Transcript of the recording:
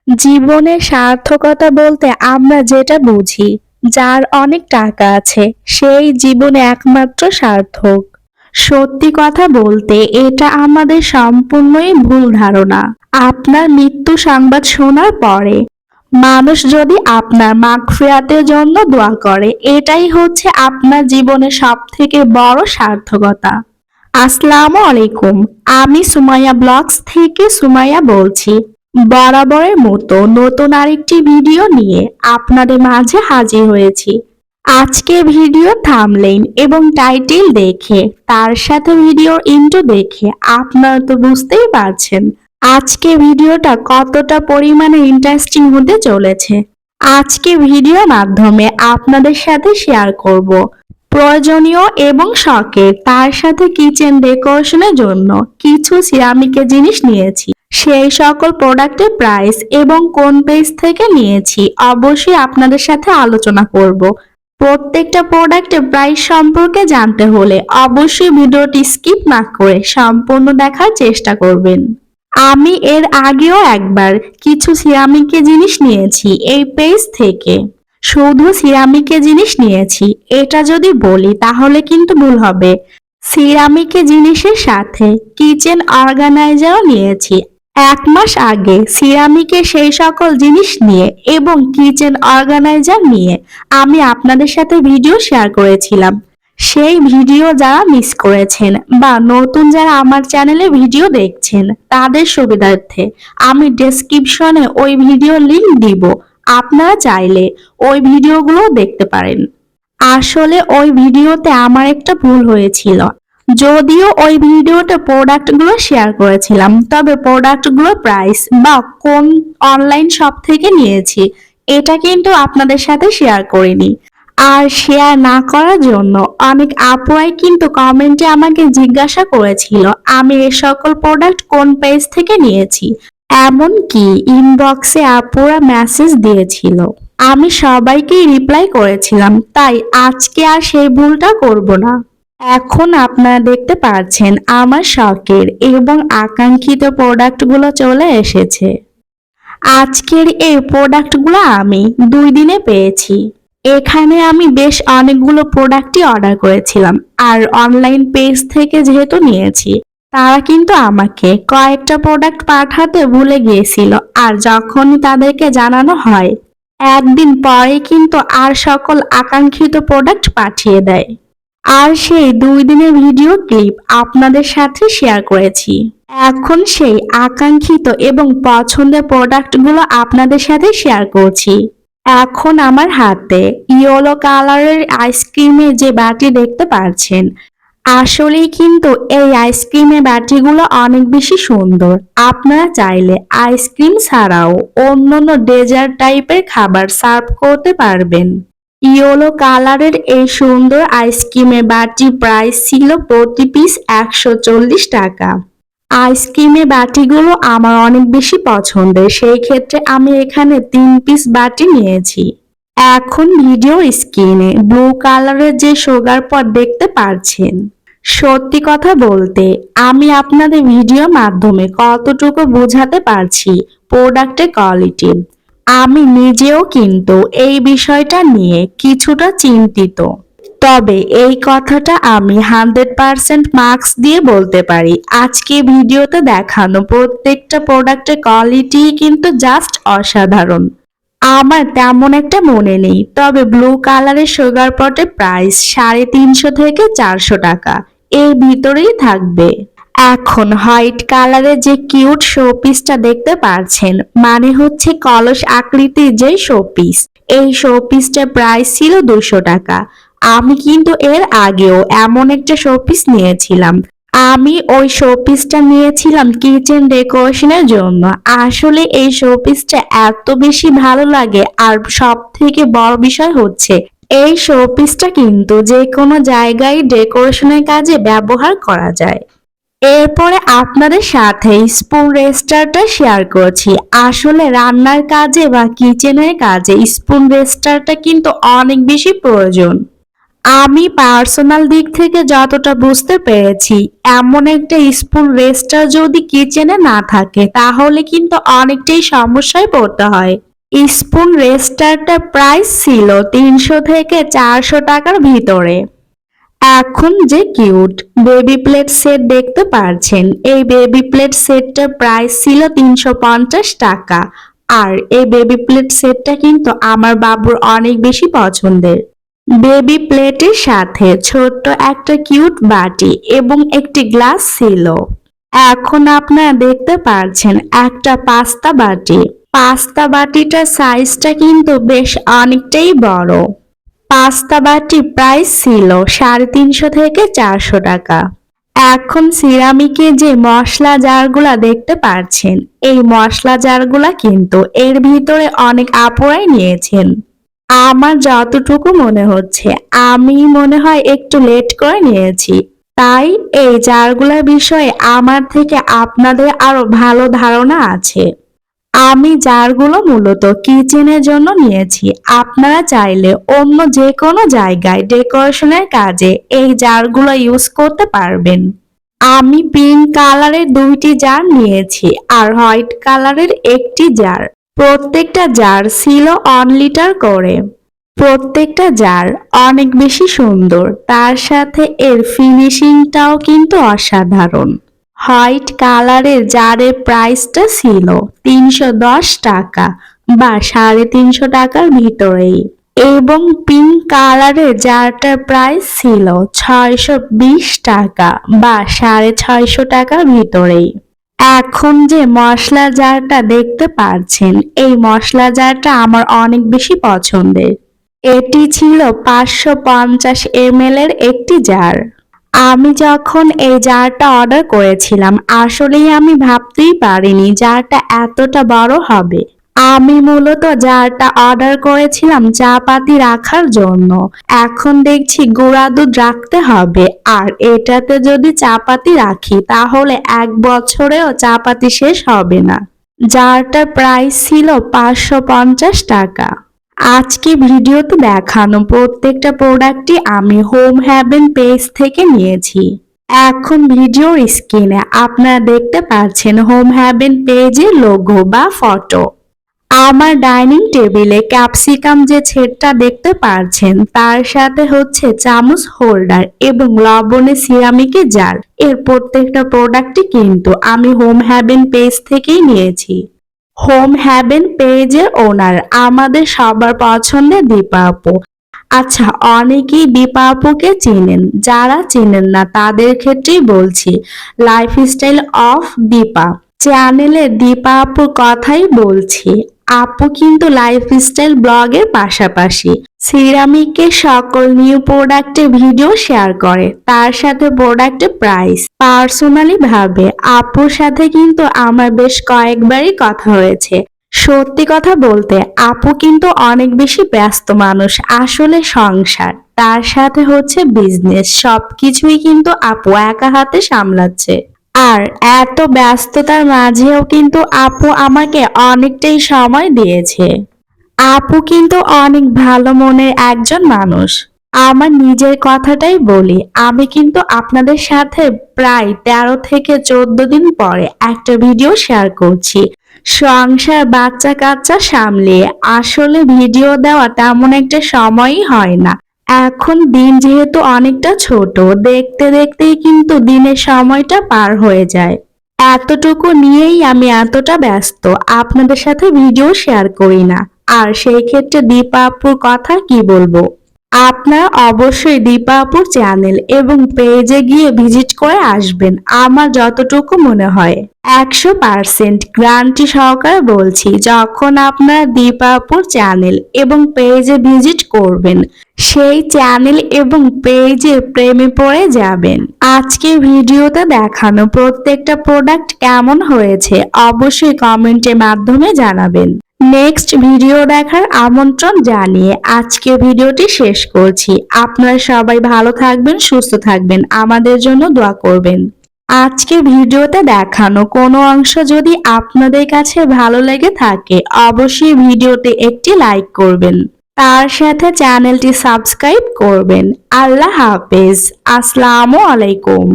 জীবনে সার্থকতা বলতে আমরা যেটা বুঝি, যার অনেক টাকা আছে সেই জীবনে একমাত্র সার্থক। সত্যি কথা বলতে এটা আমাদের সম্পূর্ণই ভুল ধারণা। আপনার মৃত্যু সংবাদ শোনার পরে মানুষ যদি আপনার মাগফিরাতের জন্য দোয়া করে, এটাই হচ্ছে আপনার জীবনের সবথেকে বড় সার্থকতা। আসসালামু আলাইকুম, আমি সুমাইয়া ব্লগস থেকে সুমাইয়া বলছি। বরাবরের মতো নতুন আরেকটি ভিডিও নিয়ে আপনাদের মাঝে হাজির হয়েছি। আজকে ভিডিও থাম্বনেইল এবং টাইটেল দেখে, তার সাথে ভিডিওর ইন্ট্রো দেখে আপনারা তো বুঝতেই পারছেন আজকে ভিডিওটা কতটা পরিমাণে ইন্টারেস্টিং হতে চলেছে। আজকে ভিডিওর মাধ্যমে আপনাদের সাথে শেয়ার করব প্রয়োজনীয় এবং শখের, তার সাথে কিচেন ডেকোরেশনের জন্য কিছু সিরামিকের জিনিস নিয়েছি। সেই সকল প্রোডাক্টের প্রাইস এবং কোন পেজ থেকে নিয়েছি অবশ্যই আপনাদের সাথে আলোচনা করব। প্রত্যেকটা প্রোডাক্টের প্রাইস সম্পর্কে জানতে হলে অবশ্যই ভিডিওটি স্কিপ না করে সম্পূর্ণ দেখার চেষ্টা করবেন। আমি এর আগেও একবার কিছু সিরামিকের জিনিস নিয়েছি এই পেজ থেকে। শুধু সিরামিকের জিনিস নিয়েছি এটা যদি বলি তাহলে কিন্তু ভুল হবে। সিরামিকের জিনিসের সাথে কিচেন অর্গানাইজারও নিয়েছি। 1 মাস আগে সিরামিকের সেই সকল জিনিস নিয়ে এবং কিচেন অর্গানাইজার নিয়ে আমি আপনাদের সাথে ভিডিও শেয়ার করেছিলাম। সেই ভিডিও যারা মিস করেছেন বা নতুন যারা আমার চ্যানেলে ভিডিও দেখছেন তাদের সুবিধার্থে আমি ডেসক্রিপশনে ওই ভিডিও লিংক দিব। আপনারা চাইলে ওই ভিডিওগুলো দেখতে পারেন। আসলে ওই ভিডিওতে আমার একটা ভুল হয়েছিল। যদিও ওই ভিডিওতে প্রোডাক্টগুলো শেয়ার করেছিলাম, তবে প্রোডাক্টগুলোর প্রাইস বা কোন অনলাইন শপ থেকে নিয়েছি এটা কিন্তু আপনাদের সাথে শেয়ার করিনি। আর শেয়ার না করার জন্য অনেক আপুরাই কিন্তু কমেন্টে আমাকে জিজ্ঞাসা করেছিল আমি এই সকল প্রোডাক্ট কোন পেজ থেকে নিয়েছি। এমনকি ইনবক্সে আপুরা মেসেজ দিয়েছিল, আমি সবাইকেই রিপ্লাই করেছিলাম। তাই আজকে আর সেই ভুলটা করব না। এখন আপনারা দেখতে পাচ্ছেন আমার শখের এবং আকাঙ্ক্ষিত প্রোডাক্টগুলো চলে এসেছে। আজকের এই প্রোডাক্টগুলো আমি 2 দিনে পেয়েছি। এখানে আমি বেশ অনেকগুলো প্রোডাক্টই অর্ডার করেছিলাম, আর অনলাইন পেজ থেকে যেহেতু নিয়েছি তারা কিন্তু আমাকে কয়েকটা প্রোডাক্ট পাঠাতে ভুলে গিয়েছিল, আর যখনই তাদেরকে জানানো হয় একদিন পরে কিন্তু আর সকল আকাঙ্ক্ষিত প্রোডাক্ট পাঠিয়ে দেয়। আর সেই 2 দিনের ভিডিও ক্লিপ আপনাদের সাথে শেয়ার করেছি। এখন সেই আকাঙ্ক্ষিত এবং পছন্দের প্রোডাক্টগুলো আপনাদের সাথে শেয়ার করছি। এখন আমার হাতে ইয়েলো কালারের আইসক্রিমের যে বাটি দেখতে পাচ্ছেন, আসলেই কিন্তু এই আইসক্রিমের বাটিগুলো অনেক বেশি সুন্দর। আপনারা চাইলে আইসক্রিম ছাড়াও অন্যান্য ডেজার্ট টাইপের খাবার সার্ভ করতে পারবেন। ইয়েলো কালারের এই সুন্দর আইসক্রিমের বাটি প্রাইস ছিল প্রতি পিস 140 টাকা। আইসক্রিমের বাটিগুলো আমার অনেক বেশি পছন্দের, সেই ক্ষেত্রে আমি এখানে 3 পিস বাটি নিয়েছি। এখন ভিডিও স্ক্রিনে ব্লু কালারের যে সুগার পট দেখতে পাচ্ছেন, সত্যি কথা বলতে আমি আপনাদের ভিডিওর মাধ্যমে কতটুকু বোঝাতে পারছি প্রোডাক্টের কোয়ালিটি, আমি নিজেও কিন্তু এই বিষয়টা নিয়ে কিছুটা চিন্তিত। তবে এই কথাটা আমি 100% মার্কস দিয়ে বলতে পারি, আজকে ভিডিওতে দেখানো প্রত্যেকটা প্রোডাক্টের কোয়ালিটি কিন্তু জাস্ট অসাধারণ। আমার তেমন একটা মনে নেই, তবে ব্লু কালারের সুগার পটের প্রাইস 350 থেকে 400 টাকা এর ভিতরেই থাকবে। এখন হোয়াইট কালারের যে কিউট শোপিসটা দেখতে পাচ্ছেন, মানে হচ্ছে কলস আকৃতির যে শোপিস, এই শোপিসটার প্রাইস ছিল 200 টাকা। আমি কিন্তু এর আগেও এমন একটা শোপিস নিয়েছিলাম। আমি ওই শোপিসটা নিয়েছিলাম কিচেন ডেকোরেশনের জন্য। আসলে এই শোপিসটা এত বেশি ভালো লাগে, আর সব থেকে বড় বিষয় হচ্ছে এই শোপিসটা কিন্তু যে কোনো জায়গায় ডেকোরেশনের কাজে ব্যবহার করা যায়। এরপরে আপনাদের সাথে স্পুন রেস্টারটা শেয়ার করছি। আসলে রান্নার কাজে বা কিচেনের কাজে স্পুন রেস্টারটা কিন্তু অনেক বেশি প্রয়োজন। আমি পার্সোনাল দিক থেকে যতটা বুঝতে পেরেছি, এমন একটা স্পুন রেস্টার যদি কিচেনে না থাকে তাহলে কিন্তু অনেকটাই সমস্যায় পড়তে হয়। স্পুন রেস্টারটা প্রাইস ছিল 300 থেকে 400 টাকার ভিতরে। এখন যে কিউট বেবি প্লেট সেট দেখতে পারছেন, এই বেবি প্লেট সেটটার প্রাইস ছিল 350 টাকা। আর এই বেবি প্লেট সেটটা কিন্তু আমার বাবুর অনেক বেশি পছন্দের। বেবি প্লেটের সাথে ছোট্ট একটা কিউট বাটি এবং একটি গ্লাস ছিল। এখন আপনারা দেখতে পাচ্ছেন একটা পাস্তা বাটি। পাস্তা বাটিটার সাইজটা কিন্তু বেশ অনেকটাই বড়। পাস্তা বাটির প্রাইস ছিল 350 থেকে 400 টাকা। এখন সিরামিকে যে মশলা জারগুলা দেখতে পাচ্ছেন, এই মশলা জারগুলা কিন্তু এর ভিতরে অনেক আপুরাই নিয়েছেন। আমার যতটুকু মনে হচ্ছে, আমি মনে হয় একটু লেট করে নিয়েছি, তাই এই জারগুলার বিষয়ে আমার থেকে আপনাদের আরো ভালো ধারণা আছে। আমি জারগুলো মূলত কিচেনের জন্য নিয়েছি। আপনারা চাইলে অন্য যে কোনো জায়গায় ডেকোরেশনের কাজে এই জারগুলো ইউজ করতে পারবেন। আমি পিঙ্ক কালারের 2টি জার নিয়েছি আর হোয়াইট কালারের একটি জার। প্রত্যেকটা জার ছিল 1 লিটার করে। প্রত্যেকটা জার অনেক বেশি সুন্দর, তার সাথে এর ফিনিশিংটাও কিন্তু অসাধারণ। হোয়াইট কালারের জারের প্রাইসটা ছিল 310 টাকা বা 350 টাকার ভিতরেই, এবং পিঙ্ক কালারের জারটার প্রাইস ছিল 620 টাকা বা 650 টাকার ভিতরেই। এখন যে মশলা জারটা দেখতে পাচ্ছেন, এই মশলা জারটা আমার অনেক বেশি পছন্দের। এটি ছিল 550 ml এর একটি জার। আমি যখন এই জারটা অর্ডার করেছিলাম, আসলেই আমি ভাবতেই পারিনি জারটা এতটা বড় হবে। আমি মূলত জারটা অর্ডার করেছিলাম চা পাতি রাখার জন্য। এখন দেখছি গুঁড়া দুধ রাখতে হবে, আর এটাতে যদি চা পাতি রাখি তাহলে 1 বছরেও চা পাতি শেষ হবে না। জারটার প্রাইস ছিল 550 টাকা। আজকে ভিডিওতে দেখানো প্রত্যেকটা প্রোডাক্টই আমি হোম হ্যাভেন পেজ থেকে নিয়েছি। এখন ভিডিওর স্ক্রিনে আপনারা দেখতে পাচ্ছেন হোম হ্যাভেন পেজের লোগো বা ফটো। আমার ডাইনিং টেবিলে ক্যাপসিকাম যে ছেদটা দেখতে পাচ্ছেন, তার সাথে হচ্ছে চামচ হোল্ডার এবং লবণের সিরামিকের জার। এর প্রত্যেকটা প্রোডাক্টই কিন্তু আমি হোম হ্যাভেন পেজ থেকেই নিয়েছি। হোম হ্যাভেন পেজের ওনার আমাদের সবার পছন্দের দীপা আপু। আচ্ছা, অনেকেই দীপা আপুকে চেনেন, যারা চেনেন না তাদের ক্ষেত্রেই বলছি, লাইফস্টাইল অফ দীপা চ্যানেলে দীপা আপুর কথাই বলছি। আপু কিন্তু লাইফস্টাইল ব্লগের পাশাপাশি সিরামিকের সকল নিউ প্রোডাক্টের ভিডিও শেয়ার করে, তার সাথে প্রোডাক্টের প্রাইস। পার্সোনালি ভাবে আপুর সাথে কিন্তু আমার বেশ কয়েকবারই কথা হয়েছে। সত্যি কথা বলতে আপু কিন্তু অনেক বেশি ব্যস্ত মানুষ। আসলে সংসার, তার সাথে হচ্ছে বিজনেস, সবকিছুই কিন্তু আপু একা হাতে সামলাচ্ছে। আর এত ব্যস্ততার মাঝেও কিন্তু আপু আমাকে অনেকটাই সময় দিয়েছে। আপু কিন্তু অনেক ভালো মনের একজন মানুষ। আমার নিজের কথাটাই বলি, আমি কিন্তু আপনাদের সাথে প্রায় 13 থেকে 14 দিন পরে একটা ভিডিও শেয়ার করছি। সংসার বাচ্চা কাচ্চা সামলিয়ে আসলে ভিডিও দেওয়া তেমন একটা সময়ই হয় না। এখন দিন যেহেতু অনেকটা ছোট, দেখতে দেখতেই কিন্তু দিনের সময়টা পার হয়ে যায়। এতটুকু নিয়েই আমি এতটা ব্যস্ত, আপনাদের সাথে ভিডিও শেয়ার করি না। আর সেই ক্ষেত্রে দীপা আপুর কথা কি বলবো। আপনারা অবশ্যই দীপা আপুর চ্যানেল এবং পেজে গিয়ে ভিজিট করে আসবেন। আমার যতটুকু মনে হয় 100% গ্যারান্টি সহকারে বলছি, যখন আপনারা দীপা আপুর চ্যানেল এবং পেজে ভিজিট করবেন, সেই চ্যানেল এবং পেজে প্রেমে পড়ে যাবেন। আজকে ভিডিওতে দেখানো প্রত্যেকটা প্রোডাক্ট কেমন হয়েছে অবশ্যই কমেন্টের মাধ্যমে জানাবেন। নেক্সট ভিডিও দেখার আমন্ত্রণ জানিয়ে আজকে ভিডিওটি শেষ করছি। আপনারা সবাই ভালো থাকবেন, সুস্থ থাকবেন, আমাদের জন্য দোয়া করবেন। আজকে ভিডিওতে দেখানো কোনো অংশ যদি আপনাদের কাছে ভালো লেগে থাকে অবশ্যই ভিডিওতে একটি লাইক করবেন। তার সাথে চ্যানেলটি সাবস্ক্রাইব করবেন। আল্লাহ হাফেজ। আসসালামু আলাইকুম।